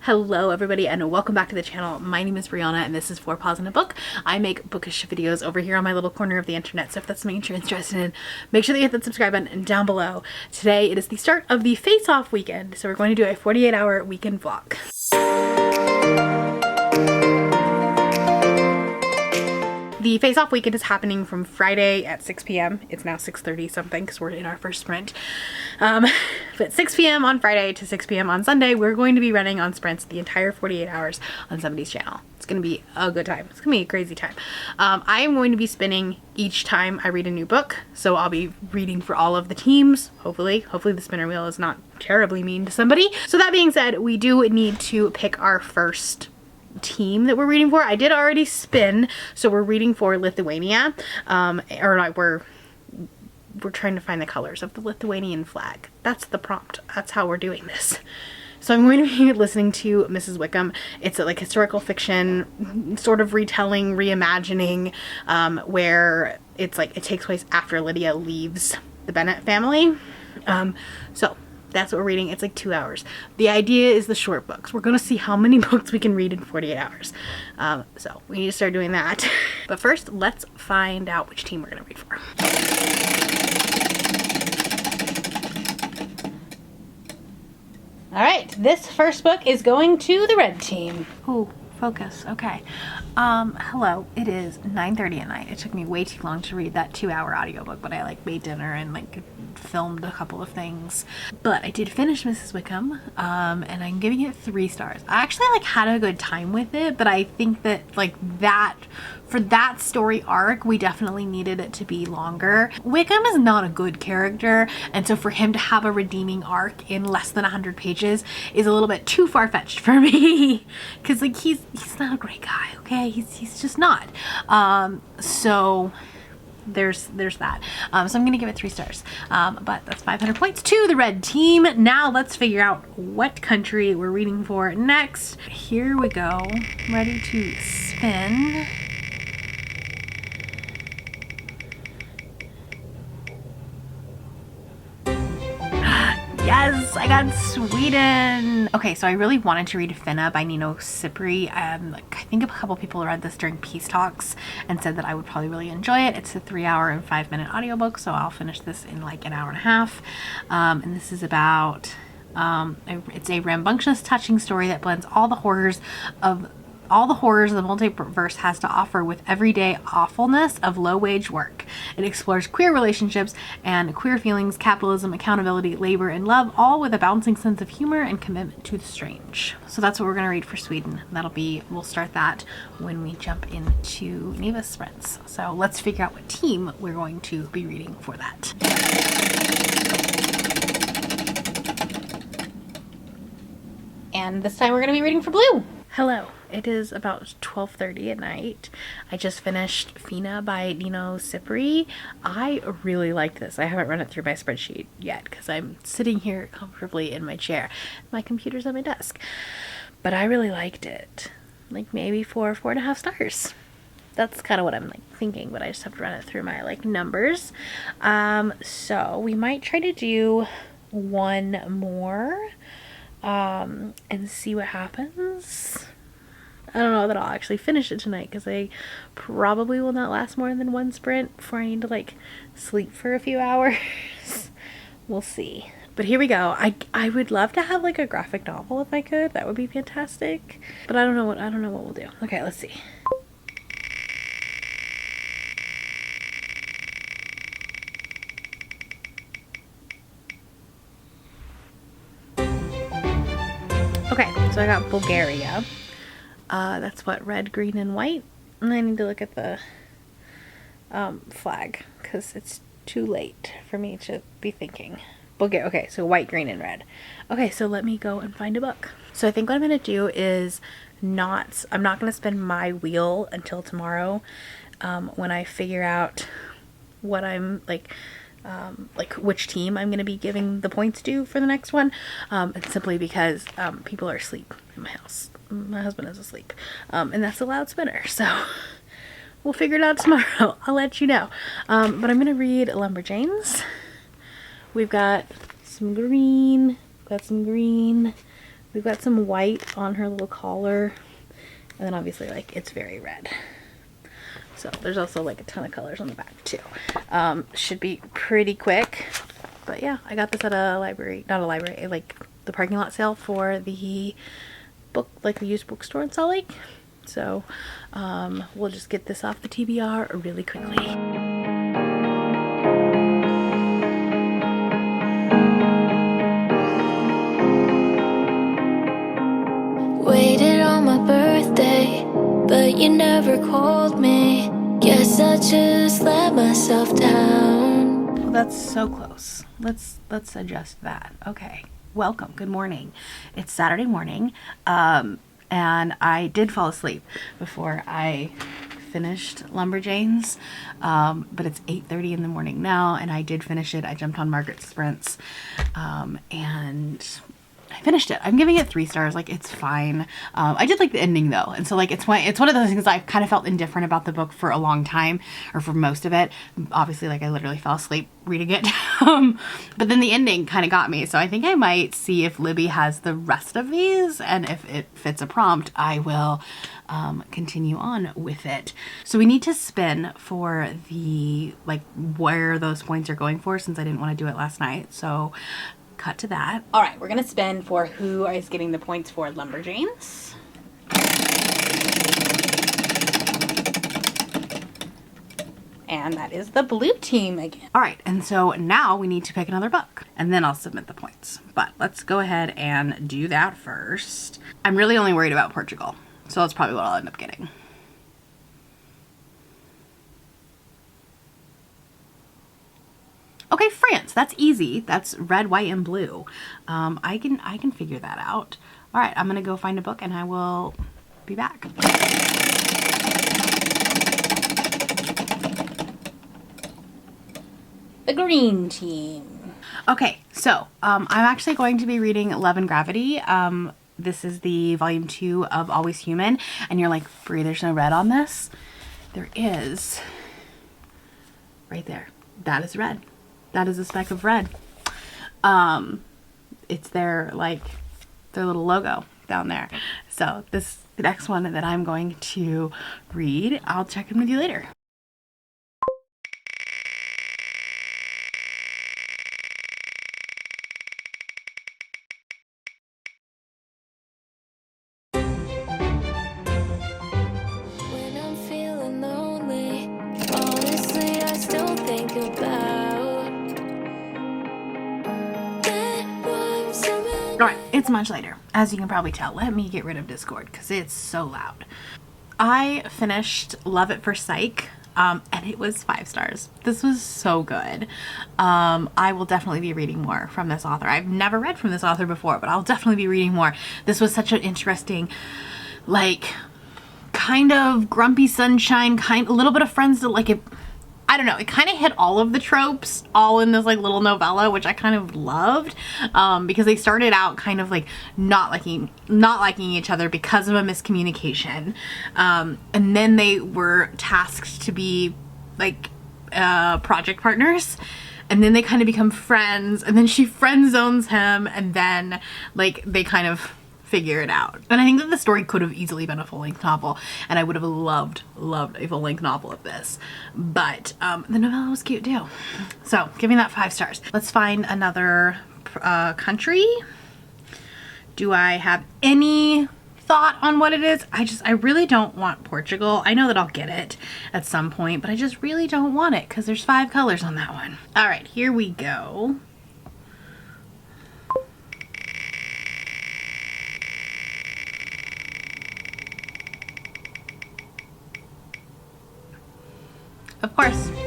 Hello everybody and welcome back to the channel. My name is Brianna and this is 4 Paws in a Book. I make bookish videos over here on my little corner of the internet, so if that's something you're interested in, make sure that you hit that subscribe button down below. Today it is the start of the Faceoff Weekend, so we're going to do a 48-hour weekend vlog. The Faceoff Weekend is happening from Friday at 6 p.m. It's now 6:30 something because we're in our first sprint. But 6 p.m. on Friday to 6 p.m. on Sunday, we're going to be running on sprints the entire 48 hours on somebody's channel. It's going to be a good time. It's going to be a crazy time. I am going to be spinning each time I read a new book. So I'll be reading for all of the teams, hopefully. Hopefully the spinner wheel is not terribly mean to somebody. So that being said, we do need to pick our first team that we're reading for. I did already spin, so we're reading for Lithuania. We're trying to find the colors of the Lithuanian flag. That's the prompt. That's how we're doing this. So I'm going to be listening to Mrs. Wickham. It's a like historical fiction sort of retelling, reimagining, where it's like it takes place after Lydia leaves the Bennett family. So that's what we're reading. It's like 2 hours. The idea is the short books. We're going to see how many books we can read in 48 hours. So we need to start doing that. But first, let's find out which team we're going to read for. All right, this first book is going to the red team. Ooh, focus. Okay. Hello. It is 9:30 at night. It took me way too long to read that 2-hour audiobook, but I like made dinner and like filmed a couple of things. But I did finish Mrs. Wickham, and I'm giving it 3 stars. I actually like had a good time with it, but I think that like that for that story arc, we definitely needed it to be longer. Wickham is not a good character, and so for him to have a redeeming arc in less than 100 pages is a little bit too far-fetched for me. Because like he's not a great guy, okay? He's just not. So there's that. So I'm gonna give it 3 stars. But that's 500 points to the red team. Now let's figure out what country we're reading for next. Here we go. Ready to spin. Yes, I got Sweden. Okay, so I really wanted to read Finna by Nino Cipri. I think a couple people read this during Peace Talks and said that I would probably really enjoy it. It's a 3-hour and 5-minute audiobook, so I'll finish this in like an hour and a half. And this is about, it's a rambunctious, touching story that blends all the horrors the multiverse has to offer with everyday awfulness of low-wage work. It explores queer relationships and queer feelings, capitalism, accountability, labor, and love, all with a bouncing sense of humor and commitment to the strange. So that's what we're going to read for Sweden. We'll start that when we jump into Neva's sprints. So let's figure out what team we're going to be reading for that. And this time we're going to be reading for blue. Hello. It is about 12:30 at night. I just finished Fina by Nino Cipri. I really liked this. I haven't run it through my spreadsheet yet because I'm sitting here comfortably in my chair. My computer's on my desk. But I really liked it. Like maybe 4.5 stars. That's kind of what I'm like thinking, but I just have to run it through my like numbers. So we might try to do one more and see what happens. I don't know that I'll actually finish it tonight because I probably will not last more than 1 sprint before I need to like sleep for a few hours. We'll see. But here we go. I would love to have like a graphic novel if I could. That would be fantastic. But I don't know what we'll do. Okay, let's see. Okay, so I got Bulgaria. That's what, red, green, and white. And I need to look at the flag because it's too late for me to be thinking. Bulgaria. Okay, so white, green, and red. Okay, so let me go and find a book. So I think what I'm going to do is I'm not going to spin my wheel until tomorrow when I figure out what I'm like which team I'm going to be giving the points to for the next one. It's simply because people are asleep in my house. My husband is asleep, and that's a loud spinner, so we'll figure it out tomorrow. I'll let you know. But I'm gonna read Lumberjanes. We've got some green, we've got some white on her little collar, and then obviously like it's very red. So there's also like a ton of colors on the back too. Should be pretty quick, but yeah, I got this at a library, not a library, like the parking lot sale for the book, like the used bookstore in Salt Lake. So we'll just get this off the TBR really quickly. Waited on my birthday, but you never called me. Guess I just let myself down. Well, that's so close. Let's adjust that. Okay. Welcome. Good morning. It's Saturday morning, and I did fall asleep before I finished Lumberjanes, but it's 8:30 in the morning now, and I did finish it. I jumped on Margaret's sprints, and I finished it. I'm giving it 3 stars. Like, it's fine. I did like the ending though. And so like, it's one of those things I've kind of felt indifferent about the book for a long time, or for most of it. Obviously, like I literally fell asleep reading it. But then the ending kind of got me. So I think I might see if Libby has the rest of these, and if it fits a prompt, I will continue on with it. So we need to spin for the, like, where those points are going for, since I didn't want to do it last night. So cut to that. All right, we're gonna spin for who is getting the points for Lumberjanes. And that is the blue team again. All right, and so now we need to pick another book, and then I'll submit the points. But let's go ahead and do that first. I'm really only worried about Portugal, so that's probably what I'll end up getting. Okay, France, that's easy. That's red, white, and blue. I can figure that out. All right, I'm gonna go find a book and I will be back. The green team. Okay, so I'm actually going to be reading Love and Gravity. This is the volume 2 of Always Human, and you're like, Brie, there's no red on this. There is, right there. That is red. That is a speck of red. It's their, like, their little logo down there. So this, the next one that I'm going to read, I'll check in with you later. When I'm feeling lonely, honestly, I still think about Alright, it's much later, as you can probably tell. Let me get rid of Discord because it's so loud. I finished Love at First Sight, and it was 5 stars. This was so good. I will definitely be reading more from this author. I've never read from this author before, but I'll definitely be reading more. This was such an interesting, like, kind of grumpy sunshine, a little bit of Friends, like it, I don't know, it kind of hit all of the tropes all in this like little novella, which I kind of loved, because they started out kind of like not liking each other because of a miscommunication, and then they were tasked to be like project partners, and then they kind of become friends, and then she friend zones him, and then like they kind of figure it out. And I think that the story could have easily been a full-length novel, and I would have loved a full-length novel of this. But the novella was cute too. So giving that 5 stars. Let's find another country. Do I have any thought on what it is? I really don't want Portugal. I know that I'll get it at some point, but I just really don't want it because there's 5 colors on that one. All right, here we go.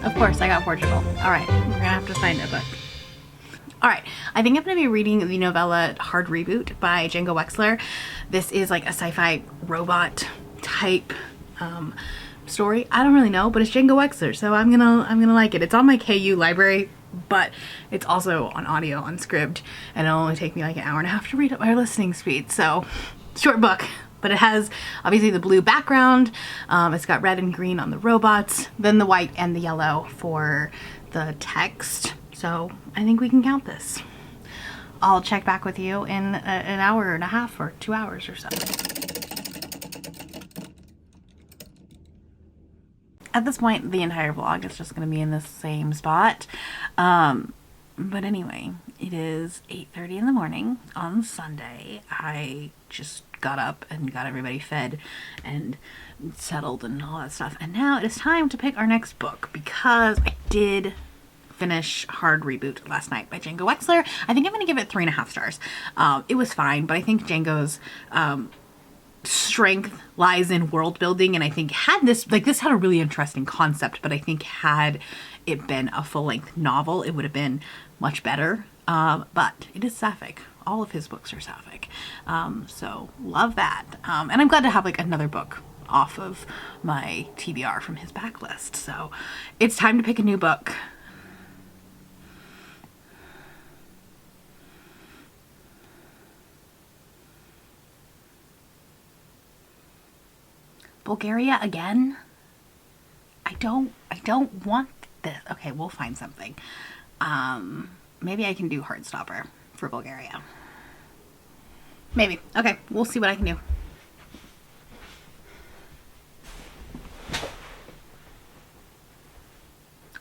Of course, I got Portugal. All right, we're gonna have to find a book. All right, I think I'm gonna be reading the novella Hard Reboot by Django Wexler. This is like a sci-fi robot type story. I don't really know, but it's Django Wexler, so I'm gonna like it. It's on my KU library, but it's also on audio on Scribd, and it'll only take me like an hour and a half to read at my listening speed. So short book. But it has obviously the blue background, it's got red and green on the robots, then the white and the yellow for the text. So I think we can count this. I'll check back with you in an hour and a half or 2 hours or so. At this point, the entire vlog is just going to be in the same spot. But anyway, it is 8:30 in the morning on Sunday. I just got up and got everybody fed and settled and all that stuff. And now it is time to pick our next book, because I did finish Hard Reboot last night by Django Wexler. I think I'm going to give it 3.5 stars. It was fine, but I think Django's strength lies in world building, and I think this had a really interesting concept, but I think had it been a full-length novel, it would have been much better. But it is sapphic. All of his books are sapphic. So love that. And I'm glad to have like another book off of my TBR from his backlist. So it's time to pick a new book. Bulgaria again? I don't want this. Okay, we'll find something. Maybe I can do Heartstopper for Bulgaria. Maybe. Okay, we'll see what I can do.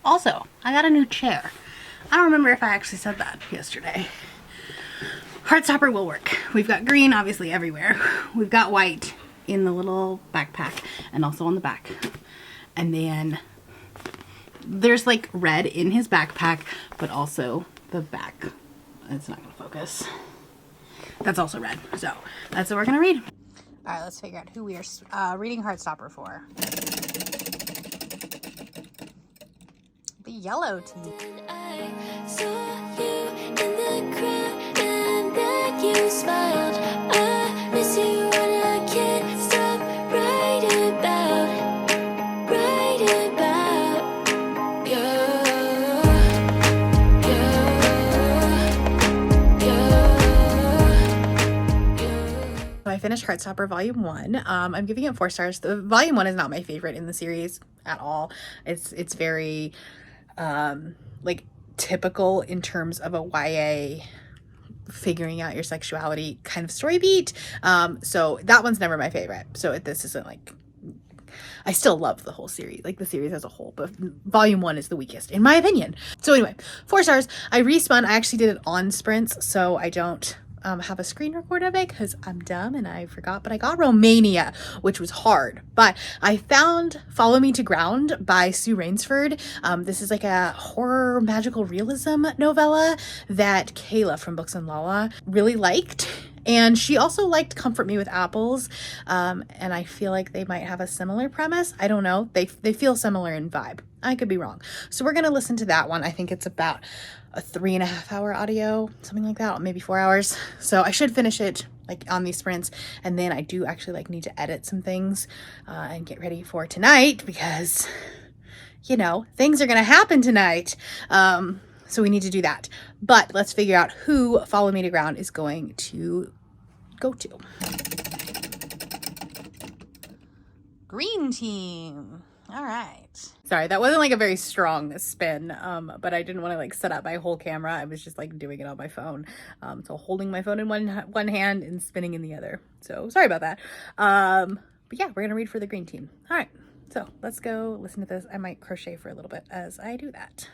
Also, I got a new chair. I don't remember if I actually said that yesterday. Heartstopper will work. We've got green, obviously, everywhere. We've got white in the little backpack and also on the back. And then there's like red in his backpack, but also the back. It's not going to focus. That's also red. So that's what we're going to read. All right, let's figure out who we are reading Heartstopper for. The yellow team. I saw you in the crowd and then you smiled. I miss you when I can't stop writing about I finished Heartstopper Volume 1. I'm giving it 4 stars. The Volume 1 is not my favorite in the series at all. It's very like typical in terms of a YA figuring out your sexuality kind of story beat. So that one's never my favorite. So this isn't like, I still love the whole series, like the series as a whole, but Volume 1 is the weakest in my opinion. So anyway, 4 stars. I respun. I actually did it on sprints, so I don't have a screen record of it because I'm dumb and I forgot, but I got Romania, which was hard. But I found Follow Me to Ground by Sue Rainsford. This is like a horror magical realism novella that Kayla from Books and Lala really liked. And she also liked Comfort Me with Apples. And I feel like they might have a similar premise. I don't know. They feel similar in vibe. I could be wrong. So we're going to listen to that one. I think it's about a 3.5 hour audio, something like that, maybe 4 hours. So I should finish it like on these sprints. And then I do actually like need to edit some things and get ready for tonight because, you know, things are going to happen tonight. So we need to do that. But let's figure out who Follow Me to Ground is going to go to. Green team. All right. Sorry, that wasn't like a very strong spin, but I didn't want to like set up my whole camera. I was just like doing it on my phone. So holding my phone in one hand and spinning in the other. So sorry about that. But yeah, we're going to read for the green team. All right. So let's go listen to this. I might crochet for a little bit as I do that.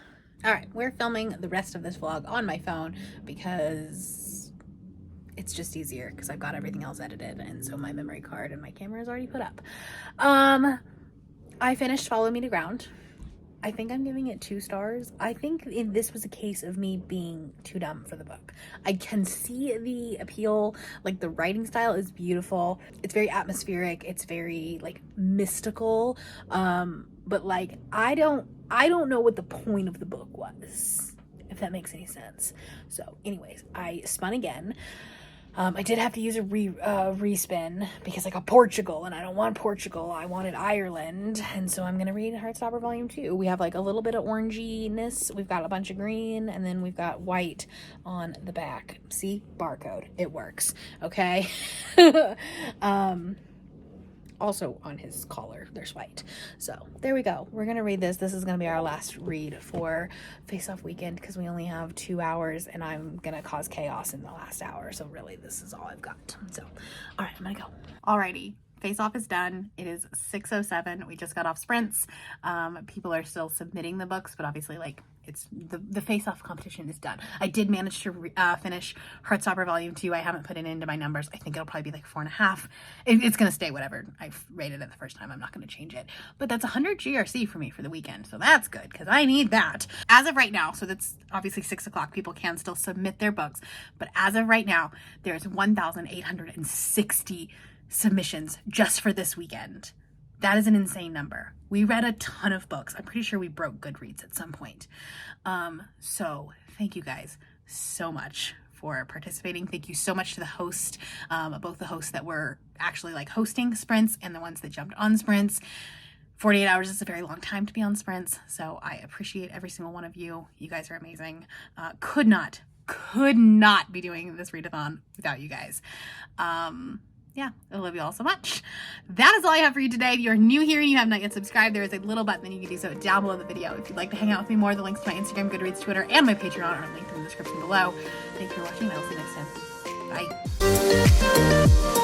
All right, we're filming the rest of this vlog on my phone because it's just easier because I've got everything else edited, and so my memory card and my camera is already put up. I finished Follow Me to Ground. I think I'm giving it 2 stars. I think this was a case of me being too dumb for the book. I can see the appeal, like the writing style is beautiful. It's very atmospheric. It's very like mystical. But like, I don't know what the point of the book was, if that makes any sense. So anyways, I spun again. I did have to use a respin because I got Portugal and I don't want Portugal. I wanted Ireland. And so I'm going to read Heartstopper Volume 2. We have like a little bit of oranginess. We've got a bunch of green and then we've got white on the back. See? Barcode. It works. Okay. also on his collar, there's white. So there we go. We're gonna read this. This is gonna be our last read for Faceoff Weekend because we only have 2 hours and I'm gonna cause chaos in the last hour. So really this is all I've got. So, all right, I'm gonna go. Alrighty. Face-off is done. It is 6:07. We just got off sprints. People are still submitting the books, but obviously, like, it's the face-off competition is done. I did manage to finish Heartstopper Volume 2. I haven't put it into my numbers. I think it'll probably be like 4.5. It's going to stay whatever I rated it the first time. I'm not going to change it. But that's 100 GRC for me for the weekend. So that's good because I need that. As of right now, so that's obviously 6 o'clock. People can still submit their books. But as of right now, there's 1,860 submissions just for this weekend. That is an insane number. We read a ton of books. I'm pretty sure we broke Goodreads at some point. So thank you guys so much for participating. Thank you so much to the host, both the hosts that were actually like hosting sprints and the ones that jumped on sprints. 48 hours is a very long time to be on sprints. So I appreciate every single one of you. You guys are amazing. Could not be doing this readathon without you guys. Yeah, I love you all so much. That is all I have for you today. If you're new here and you have not yet subscribed, there is a little button that you can do so down below the video. If you'd like to hang out with me more, the links to my Instagram, Goodreads, Twitter, and my Patreon are linked in the description below. Thank you for watching, and I'll see you next time. Bye.